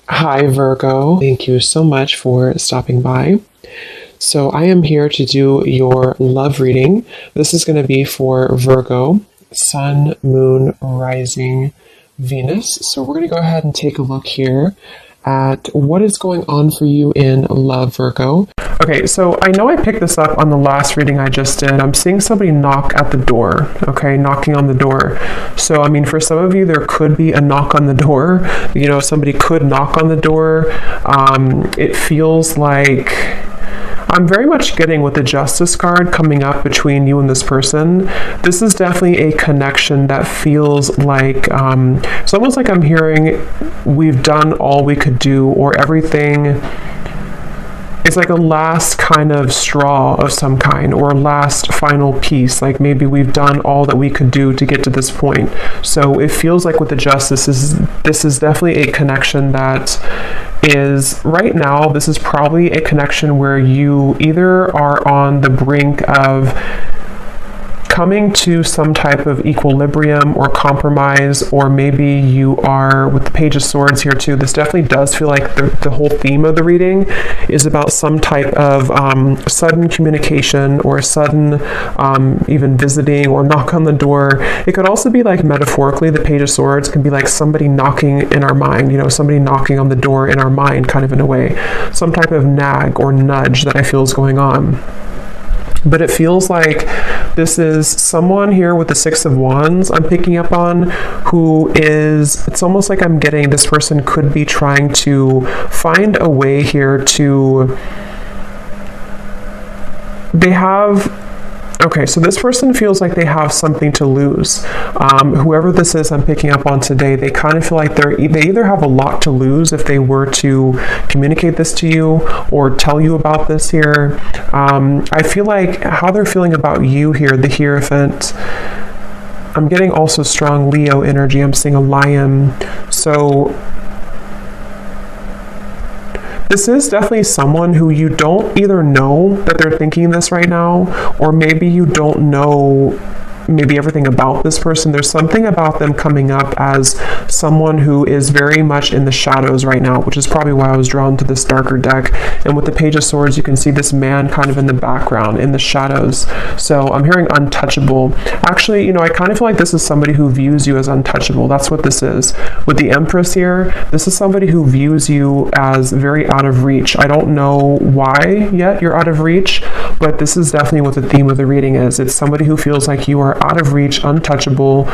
Hi, Virgo. Thank you so much for stopping by. So, I am here to do your love reading. This is going to be for Virgo, Sun, Moon, Rising, Venus. So, we're going to go ahead and take a look here at what is going on for you in love, Virgo. Okay, so I know I picked this up on the last reading I just did. I'm seeing somebody knock at the door, okay, knocking on the door. So, I mean, for some of you, there could be a knock on the door. You know, somebody could knock on the door. It feels like I'm very much getting with the Justice card coming up between you and this person. This is definitely a connection that feels like, it's almost like I'm hearing we've done all we could do, or everything. It's like a last kind of straw of some kind, or a last final piece. Like maybe we've done all that we could do to get to this point. So it feels like with the Justice, this is definitely a connection that is right now. This is probably a connection where you either are on the brink of coming to some type of equilibrium or compromise, or maybe you are with the Page of Swords here too. This definitely does feel like the whole theme of the reading is about some type of sudden communication, or sudden even visiting or knock on the door. It could also be like metaphorically, the Page of Swords can be like somebody knocking in our mind, you know, somebody knocking on the door in our mind, kind of in a way, some type of nag or nudge that I feel is going on. But it feels like this is someone here with the Six of Wands I'm picking up on, who is, it's almost like I'm getting this person could be trying to find a way here to, they have, okay, so this person feels like they have something to lose. Whoever this is I'm picking up on today, they kind of feel like they either have a lot to lose if they were to communicate this to you or tell you about this here. I feel like how they're feeling about you here, the Hierophant. I'm getting also strong Leo energy. I'm seeing a lion. So this is definitely someone who you don't either know that they're thinking this right now, or maybe you don't know maybe everything about this person. There's something about them coming up as someone who is very much in the shadows right now, which is probably why I was drawn to this darker deck. And with the Page of Swords, you can see this man kind of in the background, in the shadows. So I'm hearing untouchable. Actually, you know, I kind of feel like this is somebody who views you as untouchable. That's what this is. With the Empress here, this is somebody who views you as very out of reach. I don't know why yet you're out of reach, but this is definitely what the theme of the reading is. It's somebody who feels like you are out of reach, untouchable.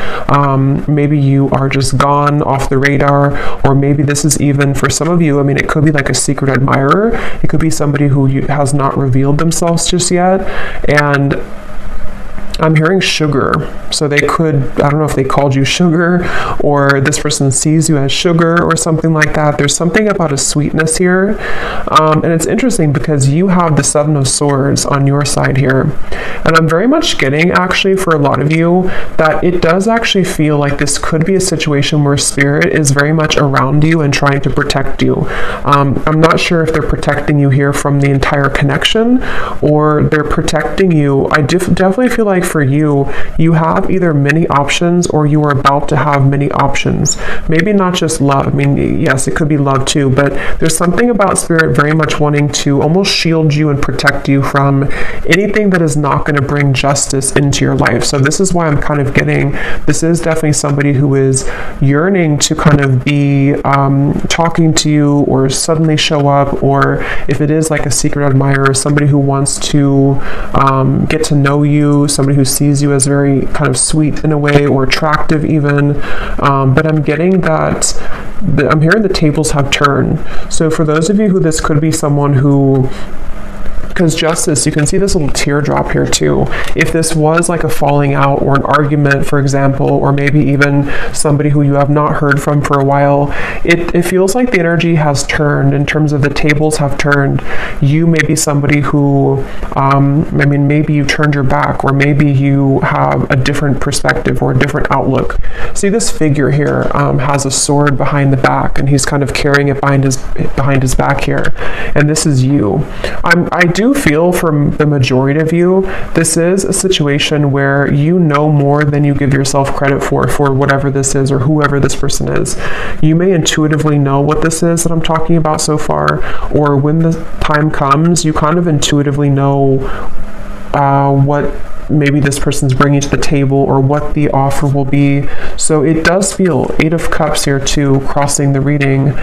Maybe you are just gone off the radar, or maybe this is even for some of you, I mean, it could be like a secret admirer. It could be somebody who has not revealed themselves just yet. And I'm hearing sugar. So they could, I don't know if they called you sugar, or this person sees you as sugar or something like that. There's something about a sweetness here. And it's interesting because you have the Seven of Swords on your side here. And I'm very much getting, actually, for a lot of you, that it does actually feel like this could be a situation where Spirit is very much around you and trying to protect you. I'm not sure if they're protecting you here from the entire connection, or they're protecting you. I definitely feel like for you, you have either many options, or you are about to have many options. Maybe not just love. I mean, yes, it could be love too, but there's something about Spirit very much wanting to almost shield you and protect you from anything that is not going to bring justice into your life. So this is why I'm kind of getting, this is definitely somebody who is yearning to kind of be talking to you, or suddenly show up, or if it is like a secret admirer, somebody who wants to get to know you, somebody who sees you as very kind of sweet in a way, or attractive even. But I'm getting that, I'm hearing the tables have turned. So for those of you who this could be someone who, because Justice, you can see this little teardrop here too. If this was like a falling out or an argument, for example, or maybe even somebody who you have not heard from for a while, it feels like the energy has turned in terms of the tables have turned. You may be somebody who, I mean, maybe you turned your back, or maybe you have a different perspective or a different outlook. See, this figure here has a sword behind the back, and he's kind of carrying it behind his back here. And this is you. I do do feel from the majority of you, this is a situation where you know more than you give yourself credit for whatever this is or whoever this person is. You may intuitively know what this is that I'm talking about so far, or when the time comes, you kind of intuitively know what maybe this person's bringing to the table or what the offer will be. So it does feel 8 of Cups here too, crossing the reading.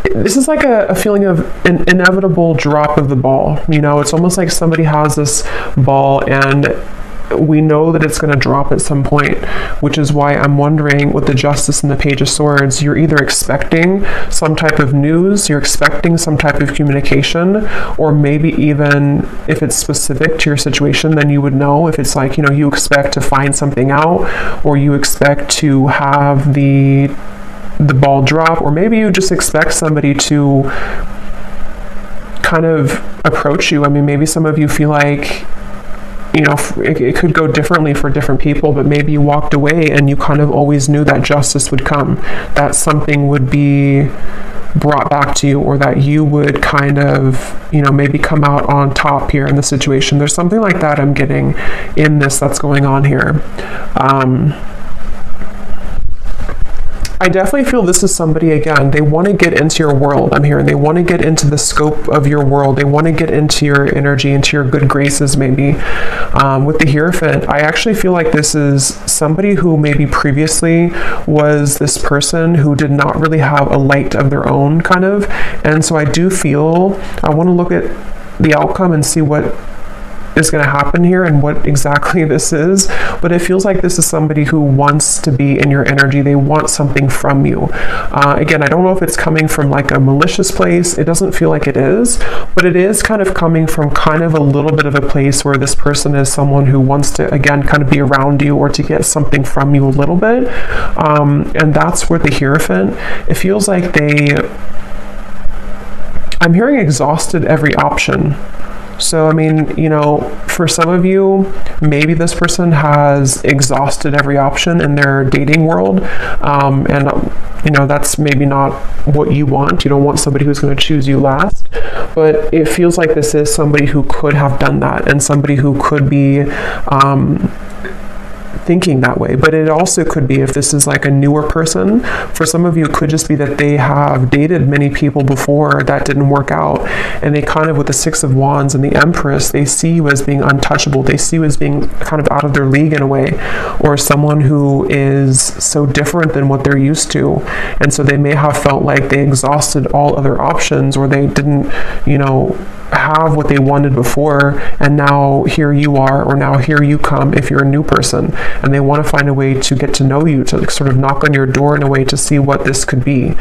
This is like a feeling of an inevitable drop of the ball. You know, it's almost like somebody has this ball and we know that it's going to drop at some point, which is why I'm wondering with the Justice and the Page of Swords, you're either expecting some type of news, you're expecting some type of communication, or maybe even if it's specific to your situation, then you would know. If it's like, you know, you expect to find something out, or you expect to have the ball drop, or maybe you just expect somebody to kind of approach you. I mean, maybe some of you feel like, you know, it could go differently for different people, but maybe you walked away and you kind of always knew that justice would come, that something would be brought back to you, or that you would kind of, you know, maybe come out on top here in the situation. There's something like that I'm getting in this that's going on here. I definitely feel this is somebody, again, they want to get into your world. I'm hearing they want to get into the scope of your world. They want to get into your energy, into your good graces, maybe. With the Hierophant, I actually feel like this is somebody who maybe previously was this person who did not really have a light of their own, kind of. And so I do feel, I want to look at the outcome and see what is going to happen here and what exactly this is, but it feels like this is somebody who wants to be in your energy. They want something from you. Again, I don't know if it's coming from like a malicious place. It doesn't feel like it is, but it is kind of coming from kind of a little bit of a place where this person is someone who wants to, again, kind of be around you or to get something from you a little bit. And that's where the Hierophant, it feels like I'm hearing exhausted every option. So, I mean, you know, for some of you, maybe this person has exhausted every option in their dating world. You know, that's maybe not what you want. You don't want somebody who's going to choose you last. But it feels like this is somebody who could have done that, and somebody who could be thinking that way. But it also could be, if this is like a newer person, for some of you, it could just be that they have dated many people before that didn't work out, and they kind of, with the Six of Wands and the Empress, they see you as being untouchable. They see you as being kind of out of their league in a way, or someone who is so different than what they're used to. And so they may have felt like they exhausted all other options, or they didn't, you know, have what they wanted before, and now here you are, or now here you come if you're a new person, and they want to find a way to get to know you, to sort of knock on your door in a way to see what this could be.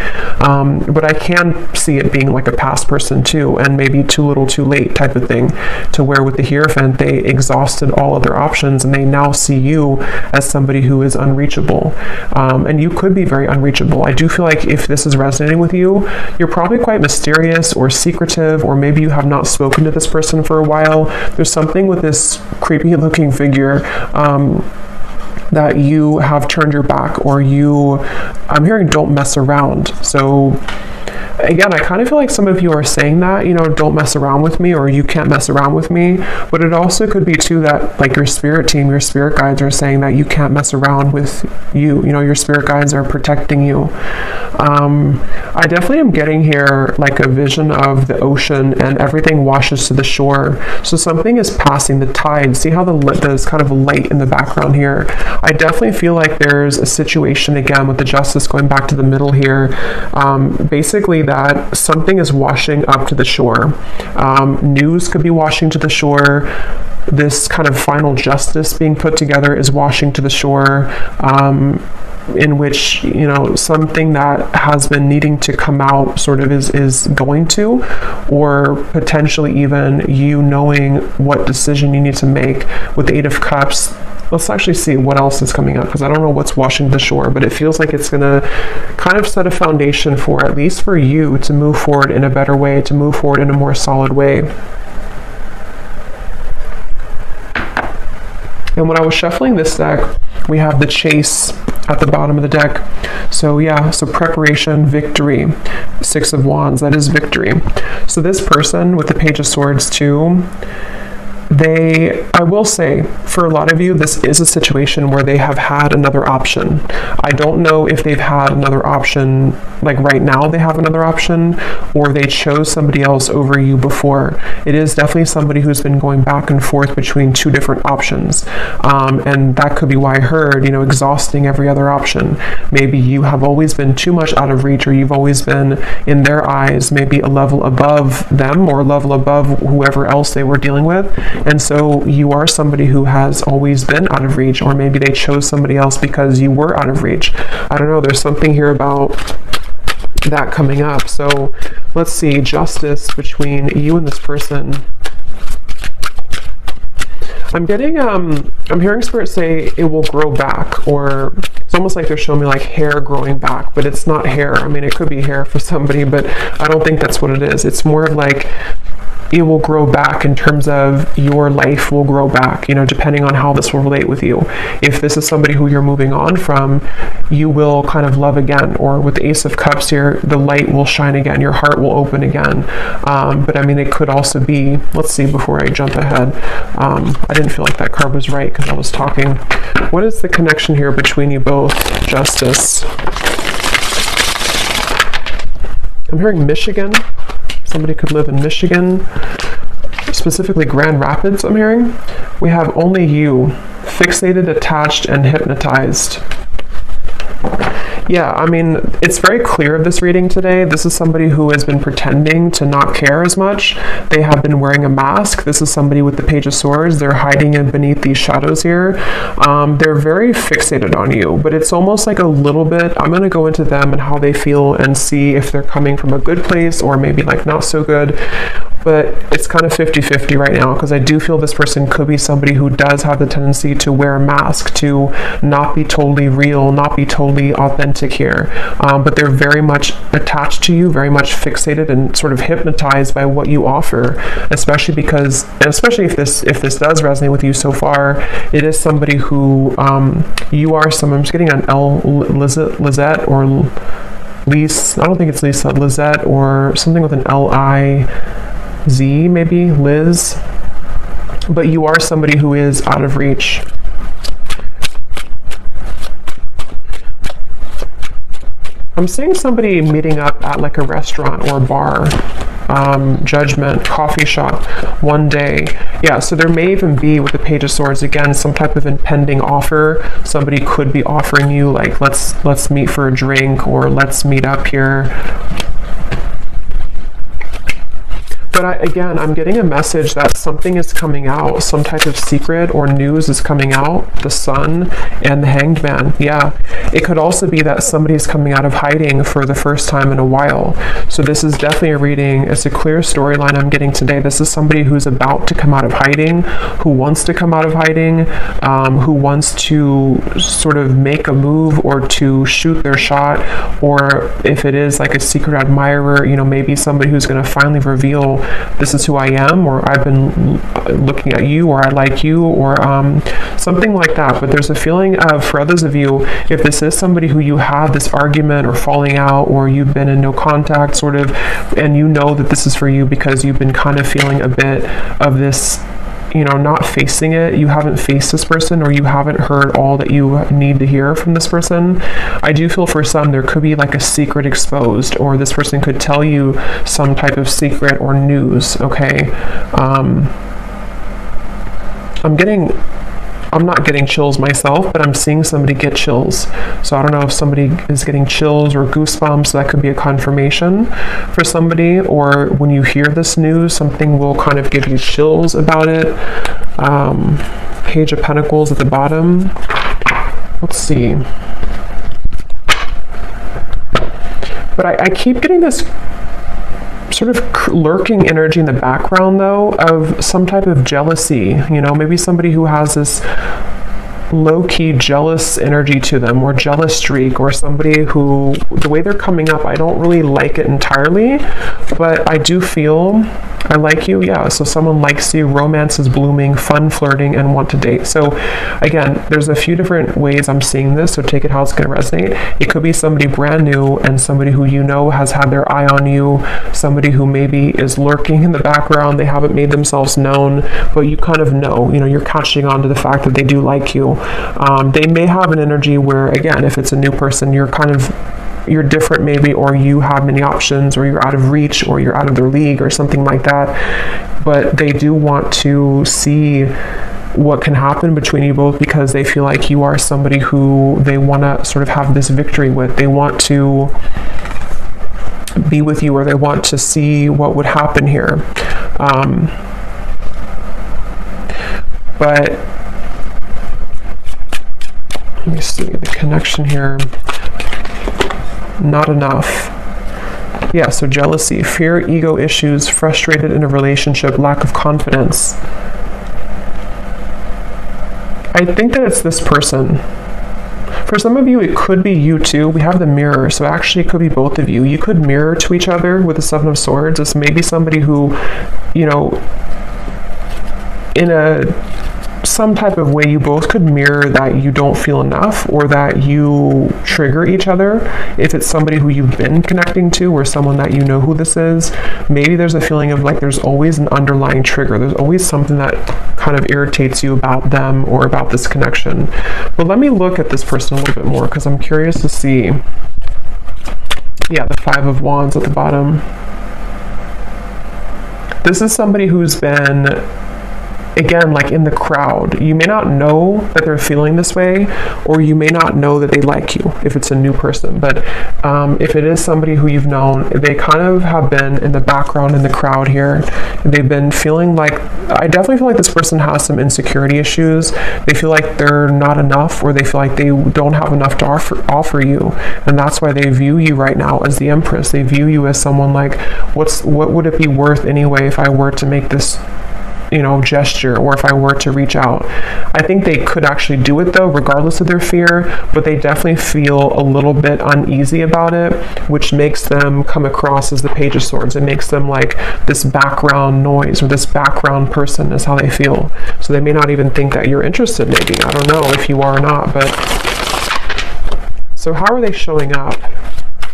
But I can see it being like a past person too, and maybe too little too late type of thing, to where with the Hierophant, they exhausted all other options and they now see you as somebody who is unreachable. And you could be very unreachable. I do feel like if this is resonating with you, you're probably quite mysterious or secretive, or maybe you have not spoken to this person for a while. There's something with this creepy looking figure that you have turned your back, or I'm hearing don't mess around. So again, I kind of feel like some of you are saying that, you know, don't mess around with me, or you can't mess around with me. But it also could be too that like your spirit team, your spirit guides are saying that you can't mess around with you. You know, your spirit guides are protecting you. I definitely am getting here like a vision of the ocean and everything washes to the shore. So something is passing the tide. See how there's kind of a light in the background here. I definitely feel like there's a situation, again, with the Justice going back to the middle here. Basically that something is washing up to the shore. News could be washing to the shore. This kind of final justice being put together is washing to the shore. In which, you know, something that has been needing to come out sort of is going to, or potentially even you knowing what decision you need to make. With the Eight of Cups, let's actually see what else is coming up, because I don't know what's washing the shore, but it feels like it's going to kind of set a foundation for, at least for you, to move forward in a better way, to move forward in a more solid way. And when I was shuffling this deck, we have the Chase at the bottom of the deck. So yeah, so preparation, victory. 6 of Wands, that is victory. So this person with the Page of Swords too, I will say, for a lot of you, this is a situation where they have had another option. I don't know if they've had another option, like right now they have another option, or they chose somebody else over you before. It is definitely somebody who's been going back and forth between 2 different options. And that could be why I heard, exhausting every other option. Maybe you have always been too much out of reach, or you've always been, in their eyes, maybe a level above them or a level above whoever else they were dealing with. And so you are somebody who has always been out of reach, or maybe they chose somebody else because you were out of reach. I don't know, there's something here about that coming up. So let's see, justice between you and this person. I'm getting, I'm hearing Spirit say it will grow back, or it's almost like they're showing me like hair growing back, but it's not hair. I mean, it could be hair for somebody, but I don't think that's what it is. It's more of like, it will grow back in terms of your life will grow back, depending on how this will relate with you. If this is somebody who you're moving on from, you will kind of love again, or with the Ace of Cups here, the light will shine again, your heart will open again. But I mean, it could also be, let's see, before I jump ahead, I didn't feel like that card was right because I was talking. What is the connection here between you both? Justice. I'm hearing Michigan. Somebody could live in Michigan, specifically Grand Rapids, I'm hearing. We have only you, fixated, attached, and hypnotized. Yeah, I mean, it's very clear of this reading today. This is somebody who has been pretending to not care as much. They have been wearing a mask. This is somebody with the Page of Swords. They're hiding in beneath these shadows here. They're very fixated on you, but it's almost like a little bit, I'm going to go into them and how they feel and see if they're coming from a good place or maybe like not so good. But it's kind of 50-50 right now, because I do feel this person could be somebody who does have the tendency to wear a mask, to not be totally real, not be totally authentic here. But they're very much attached to you, very much fixated and sort of hypnotized by what you offer, especially because, and especially if this does resonate with you so far, it is somebody who you are someone, I'm just getting an Lizette or Lise, I don't think it's Lisa, Lizette or something with an L-I-Z, maybe, Liz. But you are somebody who is out of reach. I'm seeing somebody meeting up at like a restaurant or a bar, Judgment, coffee shop, one day. Yeah, so there may even be, with the Page of Swords, again, some type of impending offer. Somebody could be offering you like, let's meet for a drink, or let's meet up here. But I'm getting a message that something is coming out, some type of secret or news is coming out, the Sun and the Hanged Man. Yeah, it could also be that somebody's coming out of hiding for the first time in a while. So this is definitely a reading. It's a clear storyline I'm getting today. This is somebody who's about to come out of hiding, who wants to come out of hiding, who wants to sort of make a move or to shoot their shot, or if it is like a secret admirer, maybe somebody who's going to finally reveal, this is who I am, or I've been looking at you, or I like you, or something like that. But there's a feeling of, for others of you, if this is somebody who you have this argument or falling out, or you've been in no contact sort of, and you know that this is for you because you've been kind of feeling a bit of this, not facing it, you haven't faced this person, or you haven't heard all that you need to hear from this person. I do feel for some there could be like a secret exposed, or this person could tell you some type of secret or news, okay? I'm not getting chills myself, but I'm seeing somebody get chills. So I don't know if somebody is getting chills or goosebumps. That could be a confirmation for somebody, or when you hear this news, something will kind of give you chills about it. Page of Pentacles at the bottom. Let's see. But I keep getting this sort of lurking energy in the background, though, of some type of jealousy. Maybe somebody who has this low-key jealous energy to them, or jealous streak, or somebody who, the way they're coming up, I don't really like it entirely, but I do feel I like you, yeah. So someone likes you, romance is blooming, fun flirting, and want to date. So again, there's a few different ways I'm seeing this, so take it how it's going to resonate. It could be somebody brand new and somebody who you know has had their eye on you, somebody who maybe is lurking in the background, they haven't made themselves known, but you kind of know, you're catching on to the fact that they do like you. They may have an energy where, again, if it's a new person, you're different maybe, or you have many options, or you're out of reach, or you're out of their league, or something like that. But they do want to see what can happen between you both, because they feel like you are somebody who they want to sort of have this victory with. They want to be with you, or they want to see what would happen here. But let me see the connection here. Not enough. Yeah, so jealousy, fear, ego issues, frustrated in a relationship, lack of confidence. I think that it's this person. For some of you, it could be you too. We have the mirror, so actually it could be both of you. You could mirror to each other with the Seven of Swords. It's maybe somebody who, in some type of way, you both could mirror that you don't feel enough, or that you trigger each other. If it's somebody who you've been connecting to, or someone that you know who this is, maybe there's a feeling of like there's always an underlying trigger. There's always something that kind of irritates you about them or about this connection. But let me look at this person a little bit more, because I'm curious to see. Yeah, the Five of Wands at the bottom. This is somebody who's been, again, like in the crowd. You may not know that they're feeling this way, or you may not know that they like you if it's a new person. But if it is somebody who you've known, they kind of have been in the background in the crowd here. They've been feeling like, I definitely feel like this person has some insecurity issues. They feel like they're not enough, or they feel like they don't have enough to offer you. And that's why they view you right now as the Empress. They view you as someone like, what would it be worth anyway if I were to make this gesture, or if I were to reach out. I think they could actually do it though, regardless of their fear, but they definitely feel a little bit uneasy about it, which makes them come across as the Page of Swords. It makes them like this background noise, or this background person is how they feel. So they may not even think that you're interested, maybe. I don't know if you are or not, but so how are they showing up?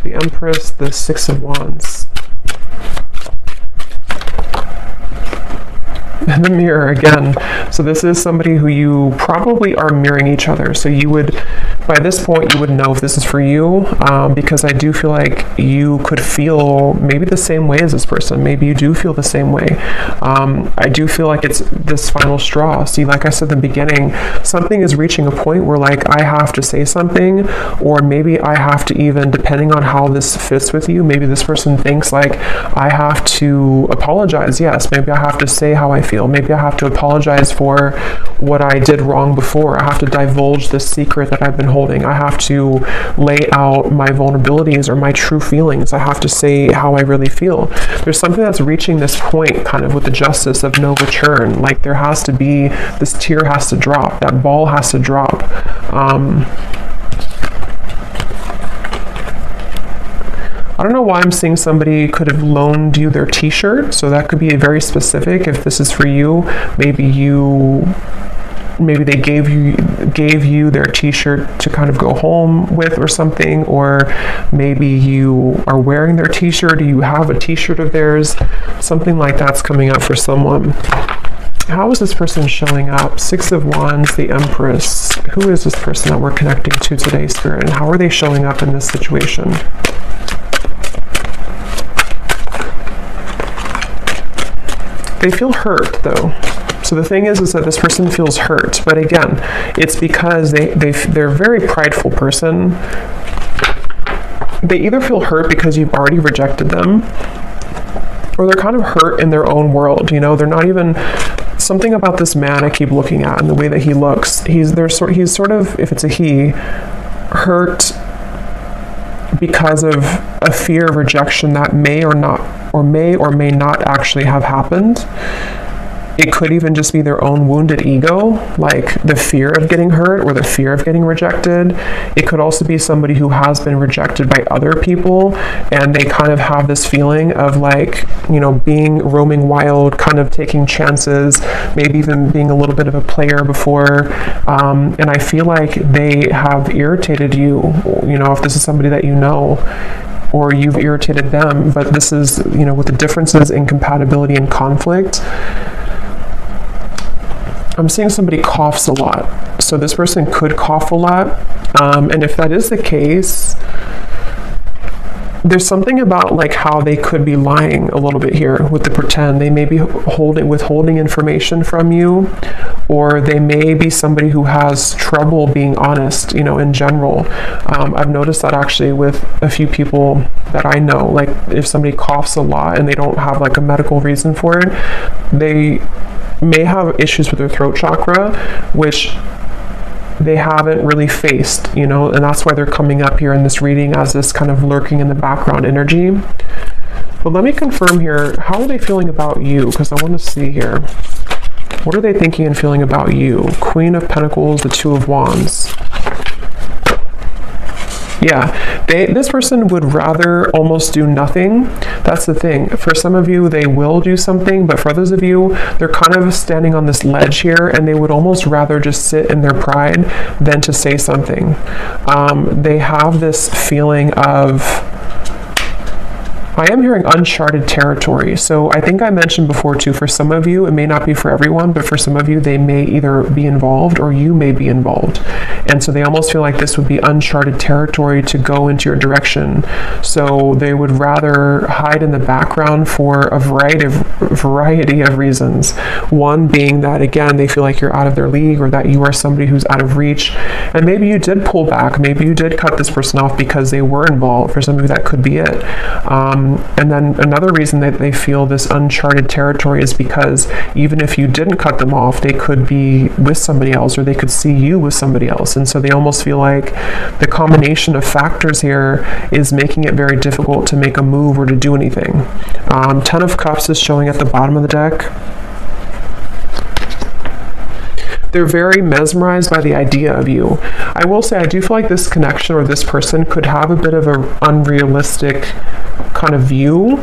The Empress, the Six of Wands. In the mirror again. So this is somebody who you probably are mirroring each other. So you would, by this point, you would know if this is for you, because I do feel like you could feel maybe the same way as this person. Maybe you do feel the same way. I do feel like it's this final straw. See, like I said in the beginning, something is reaching a point where like I have to say something, or maybe I have to, even depending on how this fits with you, maybe this person thinks like I have to apologize. Yes, maybe I have to say how I feel. Maybe I have to apologize for what I did wrong before. I have to divulge this secret that I've been holding. I have to lay out my vulnerabilities or my true feelings. I have to say how I really feel. There's something that's reaching this point kind of with the Justice of no return. Like there has to be, this tear has to drop. That ball has to drop. I don't know why I'm seeing somebody could have loaned you their t-shirt, so that could be very specific. If this is for you, maybe they gave you their t-shirt to kind of go home with or something, or maybe you are wearing their t-shirt, or you have a t-shirt of theirs. Something like that's coming up for someone. How is this person showing up? Six of Wands, the Empress. Who is this person that we're connecting to today, Spirit, and how are they showing up in this situation? They feel hurt though. So the thing is that this person feels hurt, but again, it's because they're a very prideful person. They either feel hurt because you've already rejected them, or they're kind of hurt in their own world. They're not even, something about this man I keep looking at and the way that he looks. He's sort of, if it's a he, hurt because of a fear of rejection that may or may not actually have happened. It could even just be their own wounded ego, like the fear of getting hurt or the fear of getting rejected. It could also be somebody who has been rejected by other people, and they kind of have this feeling of like, you know, being roaming wild, kind of taking chances, maybe even being a little bit of a player before. And I feel like they have irritated you, you know, if this is somebody that you know, or you've irritated them. But this is, you know, with the differences in compatibility and conflict, I'm seeing somebody coughs a lot. So this person could cough a lot. And if that is the case, there's something about like how they could be lying a little bit here with the pretend. They may be withholding information from you, or they may be somebody who has trouble being honest, you know, in general. I've noticed that actually with a few people that I know, like if somebody coughs a lot and they don't have like a medical reason for it, they may have issues with their throat chakra, which they haven't really faced, you know, and that's why they're coming up here in this reading as this kind of lurking in the background energy. But let me confirm here, how are they feeling about you? Because I want to see here. What are they thinking and feeling about you? Queen of Pentacles, the Two of Wands. Yeah, this person would rather almost do nothing. That's the thing. For some of you, they will do something, but for others of you, they're kind of standing on this ledge here, and they would almost rather just sit in their pride than to say something. They have this feeling of, I am hearing uncharted territory. So I think I mentioned before too, for some of you, it may not be for everyone, but for some of you, they may either be involved or you may be involved. And so they almost feel like this would be uncharted territory to go into your direction. So they would rather hide in the background for a variety of reasons. One being that, again, they feel like you're out of their league, or that you are somebody who's out of reach. And maybe you did pull back. Maybe you did cut this person off because they were involved. For some of you, that could be it. And then another reason that they feel this uncharted territory is because even if you didn't cut them off, they could be with somebody else, or they could see you with somebody else. And so they almost feel like the combination of factors here is making it very difficult to make a move or to do anything. Ten of Cups is showing at the bottom of the deck. They're very mesmerized by the idea of you. I will say, I do feel like this connection or this person could have a bit of an unrealistic kind of view.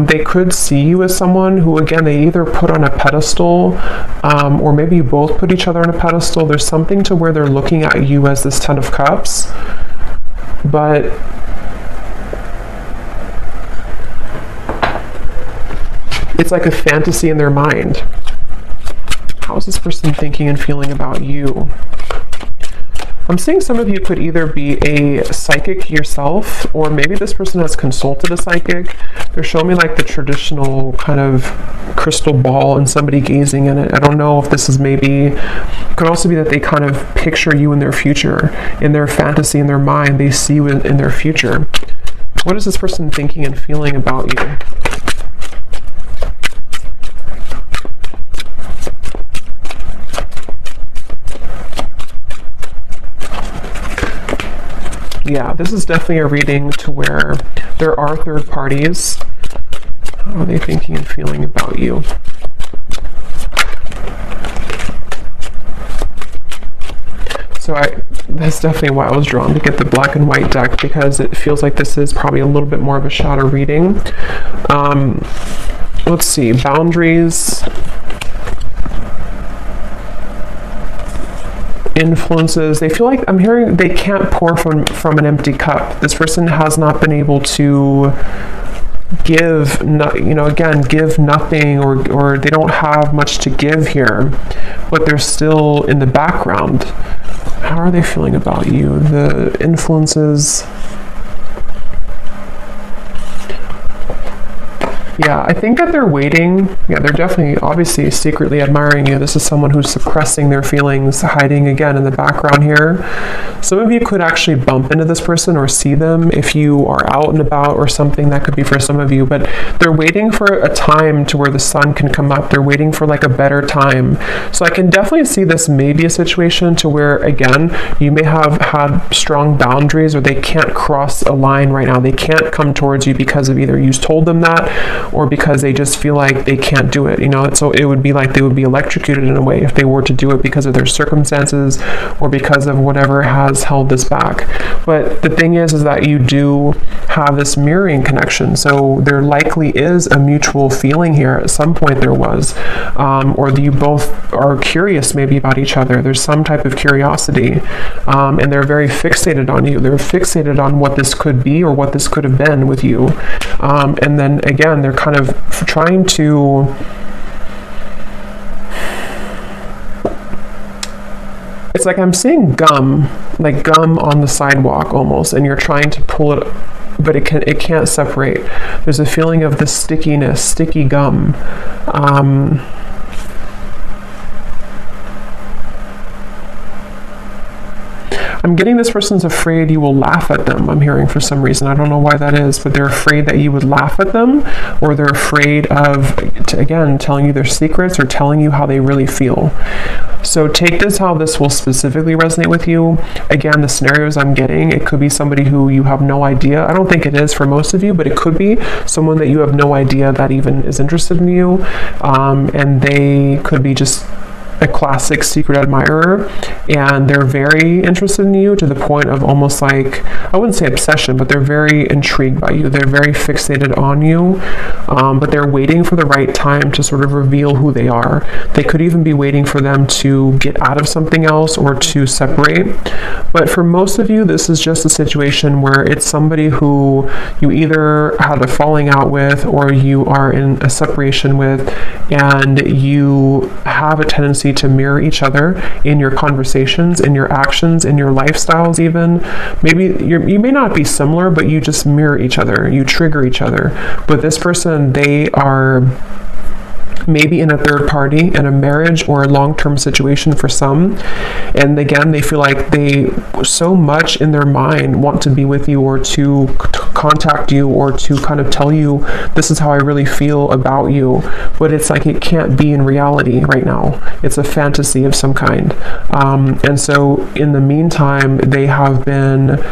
They could see you as someone who, again, they either put on a pedestal, or maybe you both put each other on a pedestal. There's something to where they're looking at you as this Ten of Cups. But it's like a fantasy in their mind. How is this person thinking and feeling about you? I'm seeing some of you could either be a psychic yourself, or maybe this person has consulted a psychic. They're showing me like the traditional kind of crystal ball and somebody gazing in it. I don't know if this is maybe, it could also be that they kind of picture you in their future, in their fantasy, in their mind. They see you in their future. What is this person thinking and feeling about you? Yeah, this is definitely a reading to where there are third parties. How are they thinking and feeling about you? So that's definitely why I was drawn to get the black and white deck, because it feels like this is probably a little bit more of a shadow reading. Let's see, boundaries, influences. They feel like, I'm hearing they can't pour from an empty cup. This person has not been able to give, give nothing, or they don't have much to give here, but they're still in the background. How are they feeling about you? The influences. Yeah, I think that they're waiting. Yeah, they're definitely, obviously, secretly admiring you. This is someone who's suppressing their feelings, hiding again in the background here. Some of you could actually bump into this person or see them if you are out and about or something. That could be for some of you, but they're waiting for a time to where the sun can come up. They're waiting for like a better time. So I can definitely see this may be a situation to where, again, you may have had strong boundaries, or they can't cross a line right now. They can't come towards you because of either you told them that, or because they just feel like they can't do it, you know. So it would be like they would be electrocuted in a way if they were to do it because of their circumstances or because of whatever has held this back. But the thing is that you do have this mirroring connection, so there likely is a mutual feeling here. At some point there was, or you both are curious maybe about each other. There's some type of curiosity, and they're very fixated on you. They're fixated on what this could be or what this could have been with you, and then again they're kind of trying to it's like I'm seeing gum, like gum on the sidewalk almost, and you're trying to pull it, but it can't separate. There's a feeling of this stickiness, sticky gum. I'm getting this person's afraid you will laugh at them. I'm hearing for some reason. I don't know why that is, but they're afraid that you would laugh at them, or they're afraid of, again, telling you their secrets or telling you how they really feel. So take this how this will specifically resonate with you. Again, the scenarios I'm getting, it could be somebody who you have no idea. I don't think it is for most of you, but it could be someone that you have no idea that even is interested in you. And they could be just a classic secret admirer, and they're very interested in you to the point of almost like, I wouldn't say obsession, but they're very intrigued by you. They're very fixated on you, but they're waiting for the right time to sort of reveal who they are. They could even be waiting for them to get out of something else or to separate. But for most of you, this is just a situation where it's somebody who you either had a falling out with or you are in a separation with, and you have a tendency to mirror each other in your conversations, in your actions, in your lifestyles even. Maybe you may not be similar, but you just mirror each other. You trigger each other. But this person, they are maybe in a third party, in a marriage or a long-term situation for some. And again, they feel like they so much in their mind want to be with you or to contact you or to kind of tell you, this is how I really feel about you. But it's like it can't be in reality right now. It's a fantasy of some kind. And so in the meantime, they have been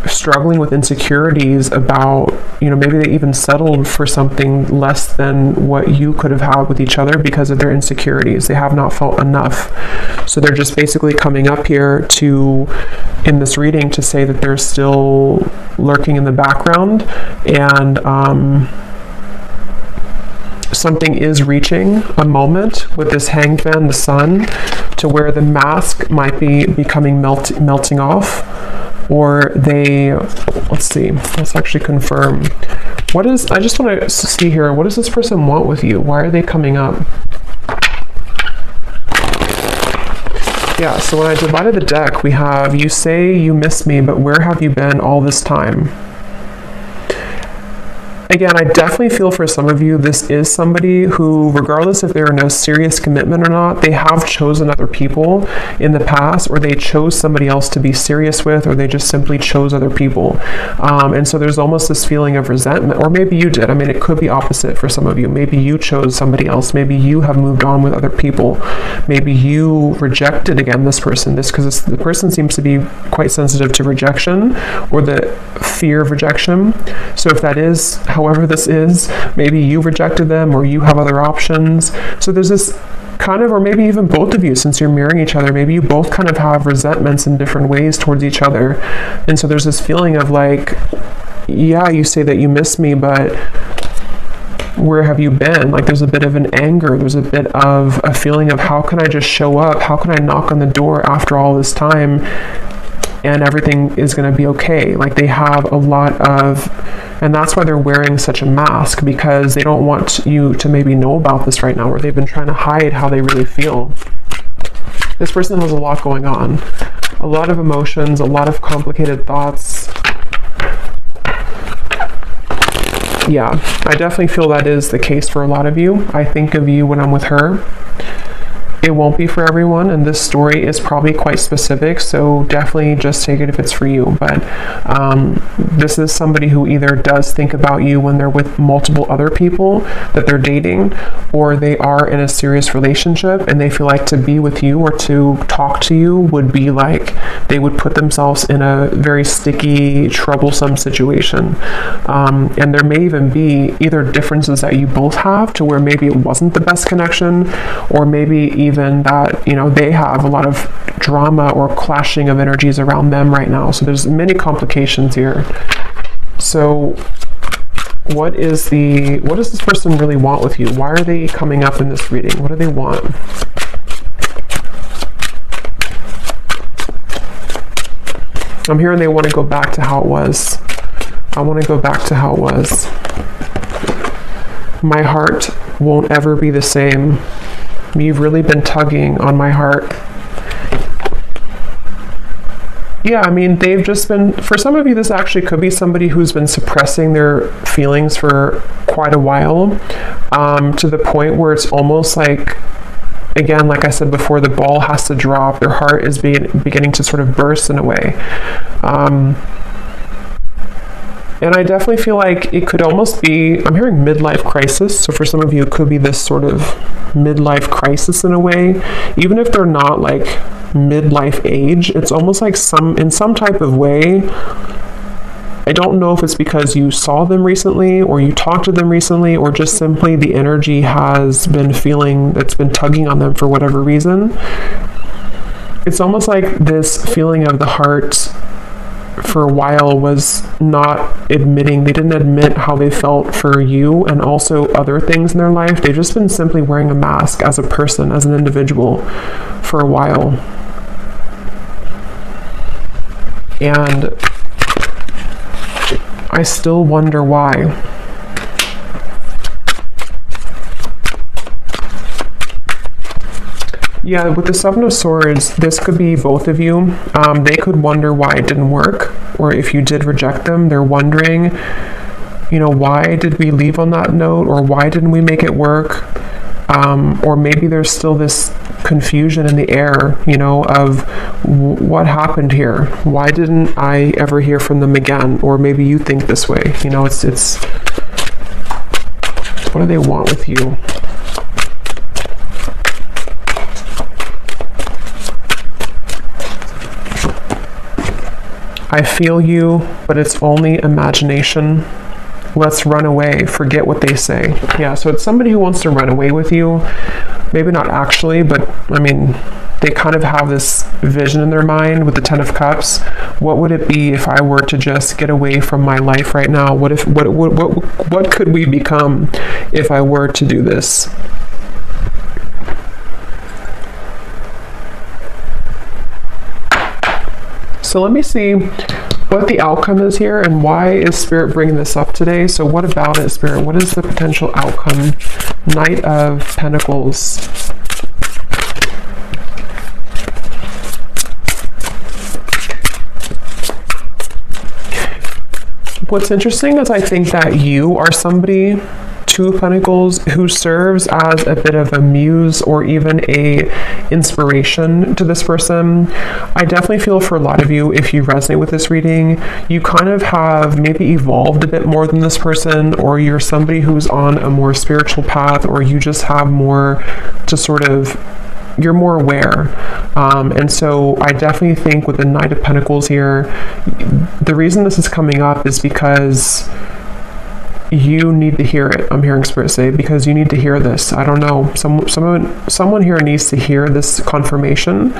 struggling with insecurities about, maybe they even settled for something less than what you could have had with each other because of their insecurities. They have not felt enough. So they're just basically coming up here in this reading to say that they're still lurking in the background, and something is reaching a moment with this Hanged Man, the Sun, to where the mask might be becoming melting off. Or let's actually confirm. I just want to see here, what does this person want with you? Why are they coming up? Yeah, so when I divided the deck, we have, you say you miss me, but where have you been all this time? Again, I definitely feel for some of you, this is somebody who, regardless if they're in a serious commitment or not, they have chosen other people in the past, or they chose somebody else to be serious with, or they just simply chose other people. And so there's almost this feeling of resentment, or maybe you did. I mean, it could be opposite for some of you. Maybe you chose somebody else. Maybe you have moved on with other people. Maybe you rejected, again, this person. Because the person seems to be quite sensitive to rejection, or the fear of rejection. So if that is, however this is, maybe you rejected them or you have other options. So there's this kind of, or maybe even both of you, since you're mirroring each other, maybe you both kind of have resentments in different ways towards each other. And so there's this feeling of like, yeah, you say that you miss me, but where have you been? Like there's a bit of an anger, there's a bit of a feeling of, how can I just show up? How can I knock on the door after all this time and everything is going to be okay? Like they have a lot of, and that's why they're wearing such a mask, because they don't want you to maybe know about this right now, or they've been trying to hide how they really feel. This person has a lot going on, a lot of emotions, a lot of complicated thoughts. Yeah, I definitely feel that is the case for a lot of you. I think of you when I'm with her. it won't be for everyone, and this story is probably quite specific, so definitely just take it if it's for you. But this is somebody who either does think about you when they're with multiple other people that they're dating, or they are in a serious relationship and they feel like to be with you or to talk to you would be like they would put themselves in a very sticky, troublesome situation. And there may even be either differences that you both have to where maybe it wasn't the best connection, or maybe even that, you know, they have a lot of drama or clashing of energies around them right now. So there's many complications here. So what does this person really want with you? Why are they coming up in this reading? What do they want? I'm hearing they want to go back to how it was. I want to go back to how it was. My heart won't ever be the same. You've really been tugging on my heart. Yeah, I mean, they've just been, for some of you, this actually could be somebody who's been suppressing their feelings for quite a while, to the point where it's almost like, again, like I said before, the ball has to drop. Their heart is beginning to sort of burst in a way. And I definitely feel like it could almost be, I'm hearing midlife crisis. So for some of you, it could be this sort of midlife crisis in a way. Even if they're not like midlife age, it's almost like in some type of way. I don't know if it's because you saw them recently or you talked to them recently, or just simply the energy has been feeling, that's been tugging on them for whatever reason. It's almost like this feeling of the heart for a while was not admitting, they didn't admit how they felt for you and also other things in their life. They've just been simply wearing a mask as a person, as an individual for a while. And I still wonder why. Yeah, with the Seven of Swords, this could be both of you. They could wonder why it didn't work, or if you did reject them, they're wondering, you know, why did we leave on that note, or why didn't we make it work? Or maybe there's still this confusion in the air, you know, of what happened here? Why didn't I ever hear from them again? Or maybe you think this way, you know, it's what do they want with you? I feel you, but it's only imagination. Let's run away. Forget what they say. Yeah, so it's somebody who wants to run away with you. Maybe not actually, but I mean, they kind of have this vision in their mind with the Ten of Cups. What would it be if I were to just get away from my life right now? What could we become if I were to do this? So let me see what the outcome is here and why is Spirit bringing this up today. So what about it, Spirit? What is the potential outcome? Knight of Pentacles. What's interesting is I think that you are somebody, Two of Pentacles, who serves as a bit of a muse or even a inspiration to this person. I definitely feel for a lot of you, if you resonate with this reading, you kind of have maybe evolved a bit more than this person, or you're somebody who's on a more spiritual path, or you just have more to sort of, you're more aware. And so I definitely think with the Knight of Pentacles here, the reason this is coming up is because you need to hear it. I'm hearing Spirit say, because you need to hear this. I don't know. Someone here needs to hear this confirmation.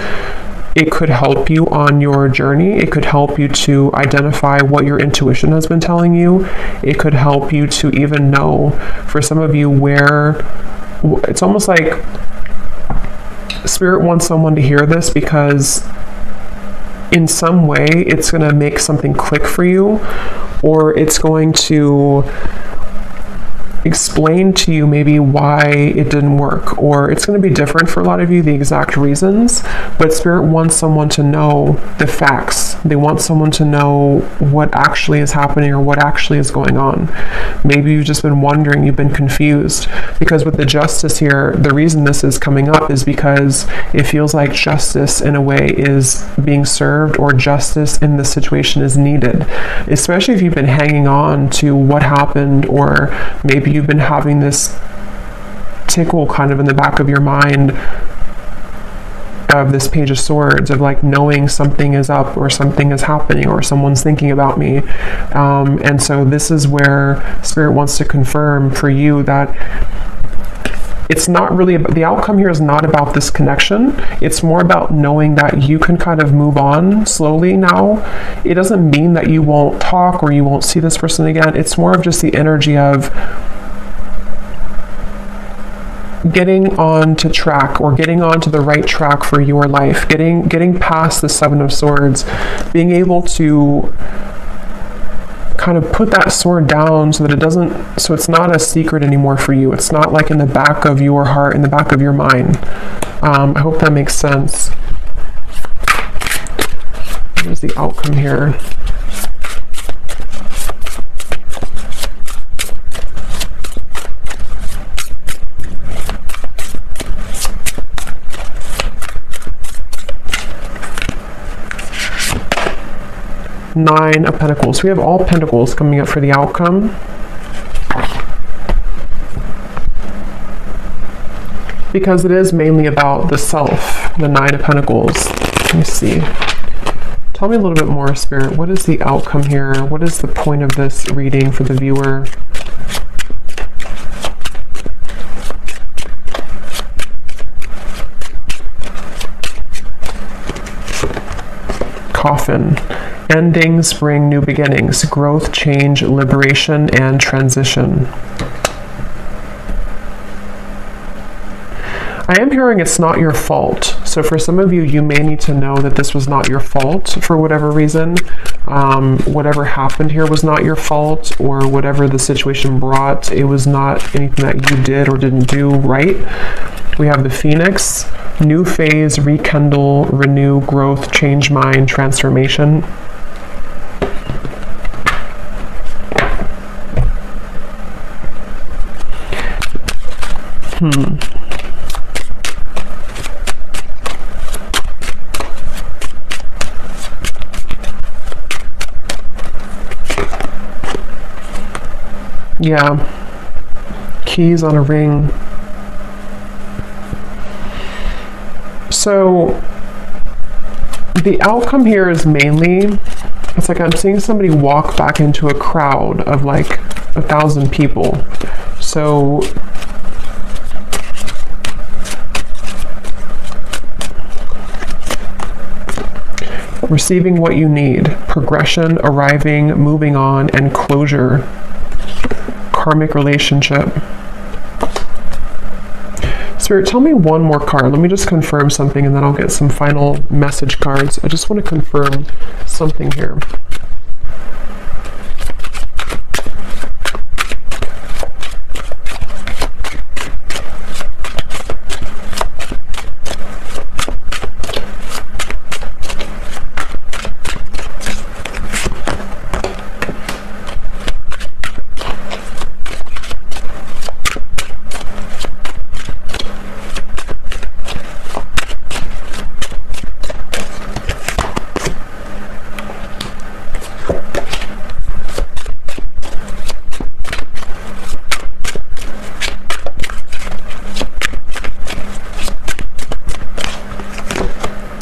It could help you on your journey. It could help you to identify what your intuition has been telling you. It could help you to even know, for some of you, where it's almost like Spirit wants someone to hear this because in some way it's going to make something click for you, or it's going to explain to you maybe why it didn't work, or it's going to be different for a lot of you, the exact reasons, but Spirit wants someone to know the facts. They want someone to know what actually is happening or what actually is going on. Maybe you've just been wondering, you've been confused, because with the Justice here, the reason this is coming up is because it feels like justice in a way is being served, or justice in this situation is needed, especially if you've been hanging on to what happened, or maybe you've been having this tickle kind of in the back of your mind of this Page of Swords, of like knowing something is up, or something is happening, or someone's thinking about me. And so this is where Spirit wants to confirm for you that it's not really about, the outcome here is not about this connection. It's more about knowing that you can kind of move on slowly now. It doesn't mean that you won't talk or you won't see this person again. It's more of just the energy of getting on to track, or getting on to the right track for your life, getting past the Seven of Swords, being able to kind of put that sword down so that so it's not a secret anymore for you. It's not like in the back of your heart, in the back of your mind. I hope that makes sense. What is the outcome here? Nine of Pentacles. We have all Pentacles coming up for the outcome. Because it is mainly about the self, the Nine of Pentacles. Let me see. Tell me a little bit more, Spirit. What is the outcome here? What is the point of this reading for the viewer? Coffin. Endings bring new beginnings, growth, change, liberation, and transition. I am hearing it's not your fault. So for some of you, you may need to know that this was not your fault for whatever reason. Whatever happened here was not your fault, or whatever the situation brought, it was not anything that you did or didn't do right. We have the Phoenix, new phase, rekindle, renew, growth, change mind, transformation. Yeah. Keys on a ring. So the outcome here is mainly, it's like I'm seeing somebody walk back into a crowd of like 1,000 people. So receiving what you need, progression, arriving, moving on, and closure. Karmic relationship. Spirit, tell me one more card. Let me just confirm something, and then I'll get some final message cards. I just want to confirm something here.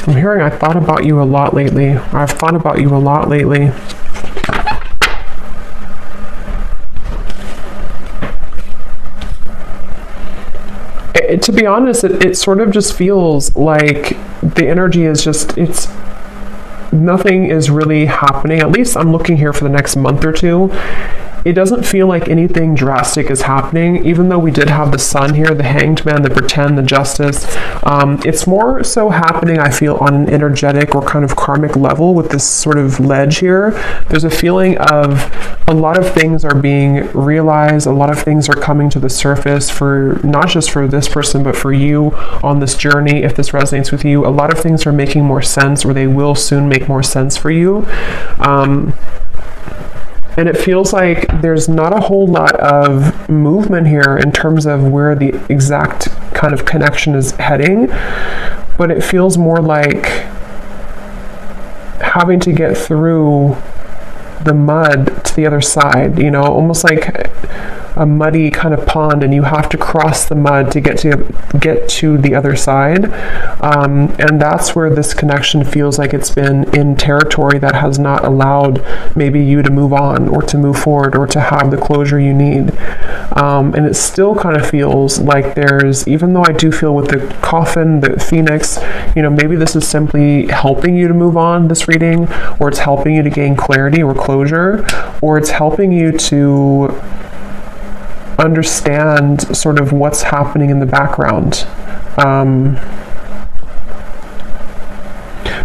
I'm hearing I thought about you a lot lately. I've thought about you a lot lately. To be honest, it sort of just feels like the energy is just, nothing is really happening. At least I'm looking here for the next month or two. it doesn't feel like anything drastic is happening, even though we did have the Sun here, the Hanged Man, the Pretend, the Justice. It's more so happening, I feel, on an energetic or kind of karmic level with this sort of ledge here. There's a feeling of a lot of things are being realized, a lot of things are coming to the surface for not just for this person, but for you on this journey. If this resonates with you, a lot of things are making more sense, or they will soon make more sense for you. And it feels like there's not a whole lot of movement here in terms of where the exact kind of connection is heading, but it feels more like having to get through the mud to the other side, you know, almost like a muddy kind of pond, and you have to cross the mud to get to the other side. And that's where this connection feels like it's been in territory that has not allowed maybe you to move on or to move forward or to have the closure you need. And it still kind of feels like there's, even though I do feel with the coffin, the phoenix, you know, maybe this is simply helping you to move on, this reading, or it's helping you to gain clarity or closure, or it's helping you to understand sort of what's happening in the background.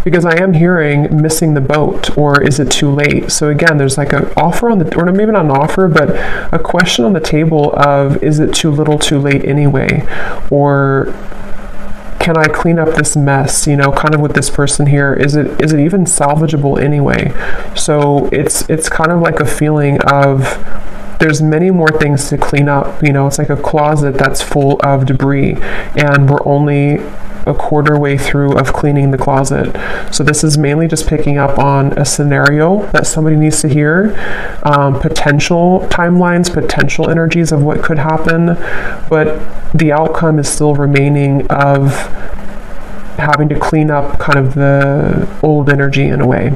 Because I am hearing missing the boat, or is it too late? So again, there's like an offer on the, or maybe not an offer, but a question on the table of, is it too little too late anyway? Or can I clean up this mess, you know, kind of with this person here? Is it even salvageable anyway? So it's kind of like a feeling of, there's many more things to clean up, you know. It's like a closet that's full of debris, and we're only a quarter way through of cleaning the closet. So this is mainly just picking up on a scenario that somebody needs to hear, potential timelines, potential energies of what could happen, but the outcome is still remaining of having to clean up kind of the old energy in a way.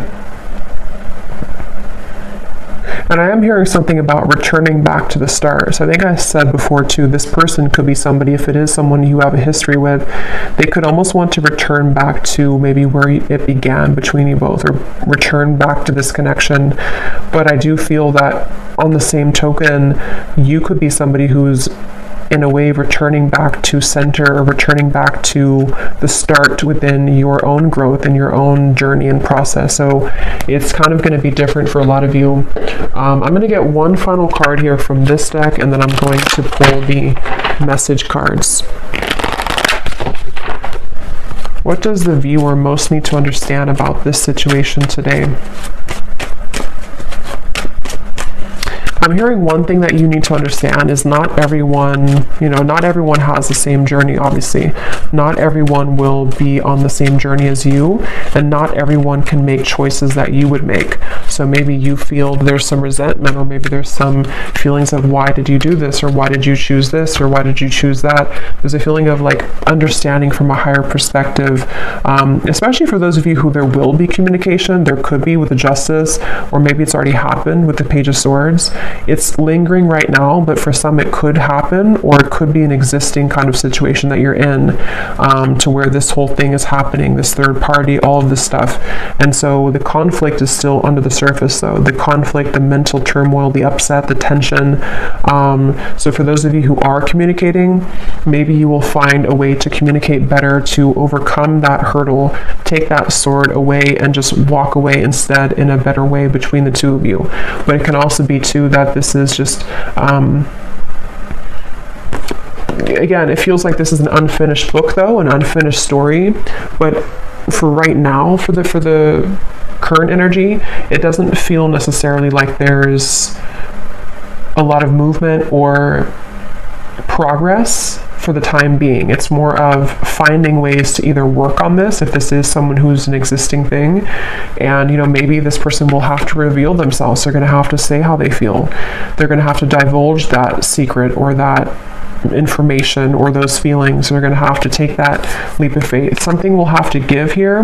And I am hearing something about returning back to the start. So I think I said before too, this person could be somebody, if it is someone you have a history with, they could almost want to return back to maybe where it began between you both, or return back to this connection. But I do feel that on the same token, you could be somebody who's in a way returning back to center, or returning back to the start within your own growth and your own journey and process. So it's kind of going to be different for a lot of you. I'm going to get one final card here from this deck, and then I'm going to pull the message cards. What does the viewer most need to understand about this situation today? I'm hearing one thing that you need to understand is not everyone, you know, not everyone has the same journey, obviously. Not everyone will be on the same journey as you, and not everyone can make choices that you would make. So maybe you feel there's some resentment, or maybe there's some feelings of, why did you do this, or why did you choose this, or why did you choose that? There's a feeling of like understanding from a higher perspective, especially for those of you who there will be communication. There could be with the Justice, or maybe it's already happened with the Page of Swords. It's lingering right now, but for some it could happen, or it could be an existing kind of situation that you're in, to where this whole thing is happening, this third party, all of this stuff. And so the conflict is still under the surface though. The conflict, the mental turmoil, the upset, the tension. So for those of you who are communicating, maybe you will find a way to communicate better, to overcome that hurdle, take that sword away, and just walk away instead in a better way between the two of you. But it can also be too that this is just, again, it feels like this is an unfinished book though, an unfinished story. But for right now, for the current energy, it doesn't feel necessarily like there's a lot of movement or progress for the time being. It's more of finding ways to either work on this, if this is someone who's an existing thing, and you know, maybe this person will have to reveal themselves. They're going to have to say how they feel. They're going to have to divulge that secret, or that information, or those feelings. They're going to have to take that leap of faith. Something will have to give here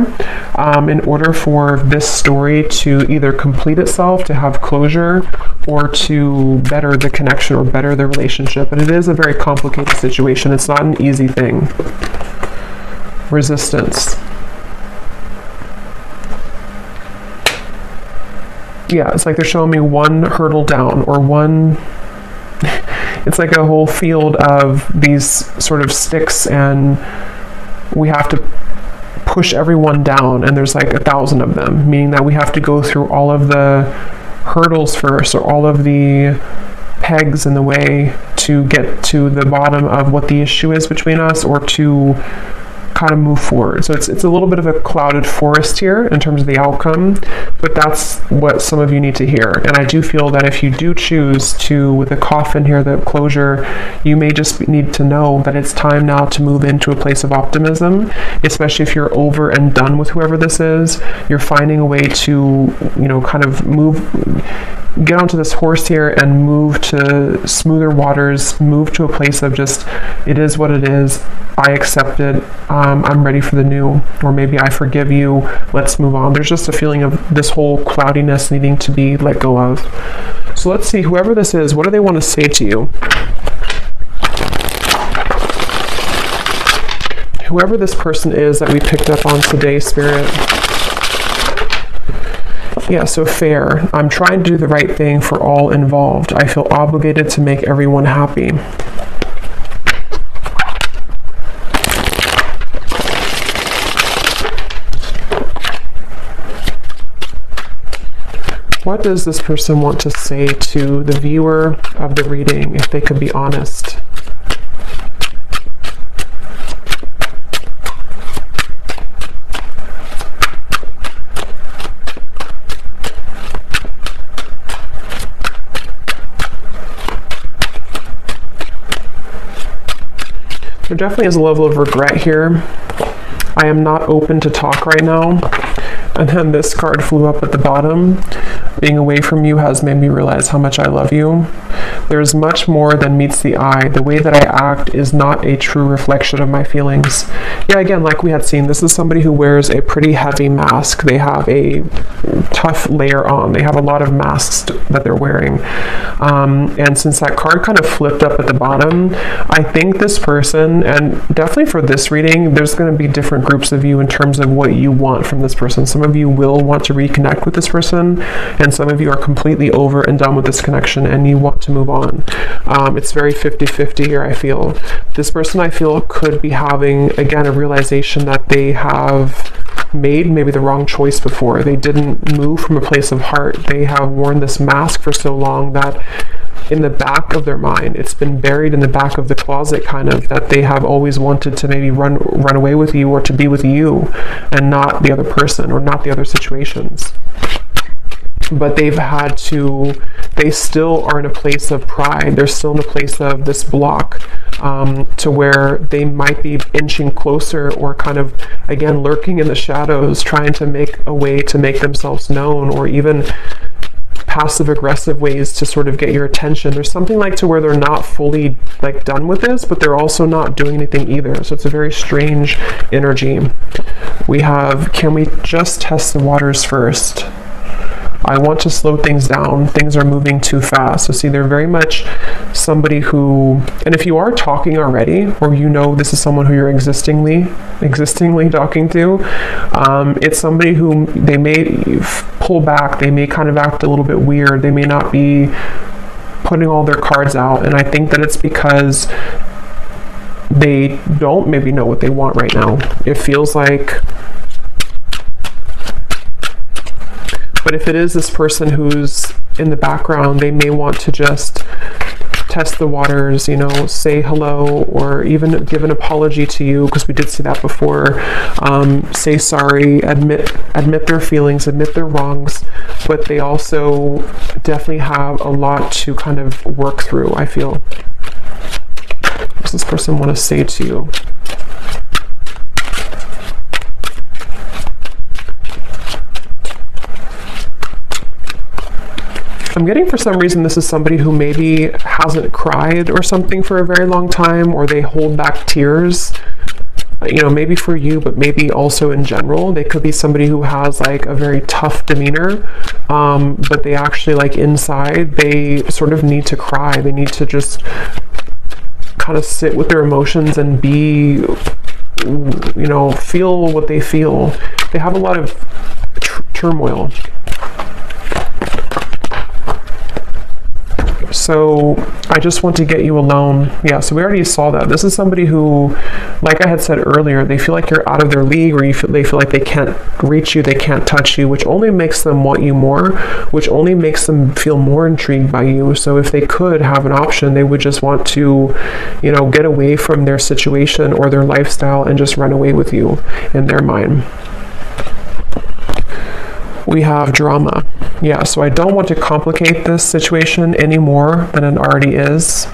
in order for this story to either complete itself, to have closure, or to better the connection or better the relationship. And it is a very complicated situation. It's not an easy thing. Resistance. Yeah, it's like they're showing me one hurdle down, or one, it's like a whole field of these sort of sticks, and we have to push everyone down, and there's like 1,000 of them, meaning that we have to go through all of the hurdles first, or all of the pegs in the way to get to the bottom of what the issue is between us, or to kind of move forward. So it's a little bit of a clouded forest here in terms of the outcome, but that's what some of you need to hear. And I do feel that if you do choose to, with the coffin here, the closure, you may just need to know that it's time now to move into a place of optimism, especially if you're over and done with whoever this is. You're finding a way to, kind of get onto this horse here and move to smoother waters, move to a place of just, it is what it is, I accept it, I'm ready for the new, or maybe I forgive you, let's move on. There's just a feeling of this whole cloudiness needing to be let go of. So let's see, whoever this is, what do they want to say to you? Whoever this person is that we picked up on today, Spirit. Yeah, so fair. I'm trying to do the right thing for all involved. I feel obligated to make everyone happy. What does this person want to say to the viewer of the reading, if they could be honest? There definitely is a level of regret here. I am not open to talk right now. And then this card flew up at the bottom. Being away from you has made me realize how much I love you. There is much more than meets the eye. The way that I act is not a true reflection of my feelings. Yeah, again, like we had seen, this is somebody who wears a pretty heavy mask. They have a tough layer on. They have a lot of masks that they're wearing. And since that card kind of flipped up at the bottom, I think this person, and definitely for this reading, there's going to be different groups of you in terms of what you want from this person. Some of you will want to reconnect with this person, and some of you are completely over and done with this connection and you want to move on. It's very 50-50 here, I feel. This person, I feel, could be having, again, a realization that they have made maybe the wrong choice before. They didn't move from a place of heart. They have worn this mask for so long that in the back of their mind, it's been buried in the back of the closet, kind of, that they have always wanted to maybe run away with you, or to be with you and not the other person, or not the other situations. But they've had to, they still are in a place of pride. They're still in a place of this block, to where they might be inching closer, or kind of, again, lurking in the shadows, trying to make a way to make themselves known, or even passive aggressive ways to sort of get your attention. There's something like to where they're not fully like done with this, but they're also not doing anything either. So it's a very strange energy. We have, can we just test the waters first? I want to slow things down. Things are moving too fast. So see, they're very much somebody who, and if you are talking already, or this is someone who you're existingly talking to, it's somebody who they may pull back. They may kind of act a little bit weird. They may not be putting all their cards out. And I think that it's because they don't maybe know what they want right now. It feels like, but if it is this person who's in the background, they may want to just test the waters, say hello, or even give an apology to you, because we did see that before. Say sorry, admit their feelings, admit their wrongs, but they also definitely have a lot to kind of work through, I feel. What does this person want to say to you? I'm getting, for some reason, this is somebody who maybe hasn't cried or something for a very long time, or they hold back tears, maybe for you, but maybe also in general. They could be somebody who has like a very tough demeanor, but they actually, like, inside, they sort of need to cry. They need to just kind of sit with their emotions and be, feel what they feel. They have a lot of turmoil. So I just want to get you alone. Yeah, so we already saw that. This is somebody who, like I had said earlier, they feel like you're out of their league, or they feel like they can't reach you, they can't touch you, which only makes them want you more, which only makes them feel more intrigued by you. So if they could have an option, they would just want to, you know, get away from their situation or their lifestyle and just run away with you in their mind. We have drama. Yeah, so I don't want to complicate this situation any more than it already is.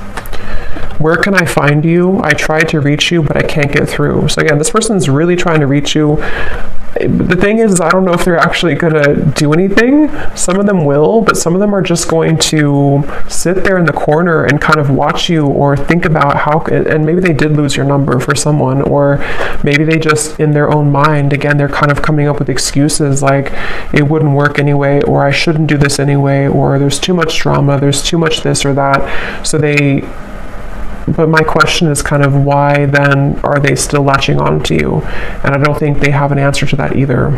Where can I find you? I tried to reach you, but I can't get through. So again, this person's really trying to reach you. The thing is, I don't know if they're actually going to do anything. Some of them will, but some of them are just going to sit there in the corner and kind of watch you, or think about how, and maybe they did lose your number for someone, or maybe they just, in their own mind, again, they're kind of coming up with excuses like it wouldn't work anyway, or I shouldn't do this anyway, or there's too much drama, there's too much this or that. But my question is kind of, why then are they still latching on to you? And I don't think they have an answer to that either.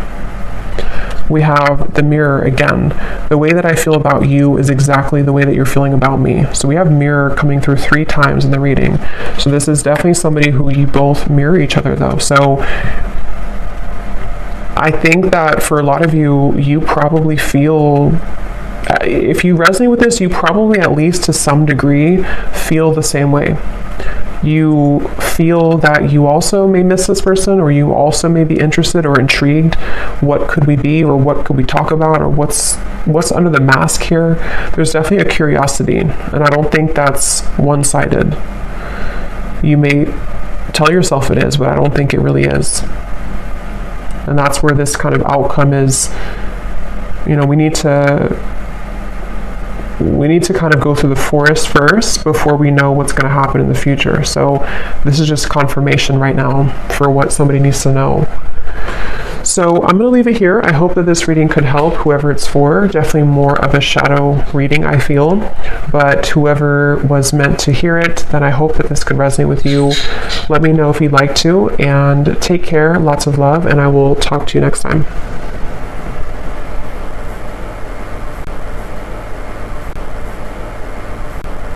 We have the mirror again. The way that I feel about you is exactly the way that you're feeling about me. So we have mirror coming through 3 times in the reading. So this is definitely somebody who you both mirror each other though. So I think that for a lot of you, you probably feel, if you resonate with this, you probably, at least to some degree, feel the same way. You feel that you also may miss this person, or you also may be interested or intrigued. What could we be, or what could we talk about, or what's under the mask here? There's definitely a curiosity, and I don't think that's one-sided. You may tell yourself it is, but I don't think it really is. And that's where this kind of outcome is. You know, we need to kind of go through the forest first before we know what's going to happen in the future. So this is just confirmation right now for what somebody needs to know. So I'm going to leave it here. I hope that this reading could help whoever it's for. Definitely more of a shadow reading, I feel. But whoever was meant to hear it, then I hope that this could resonate with you. Let me know if you'd like to, and take care. Lots of love, and I will talk to you next time.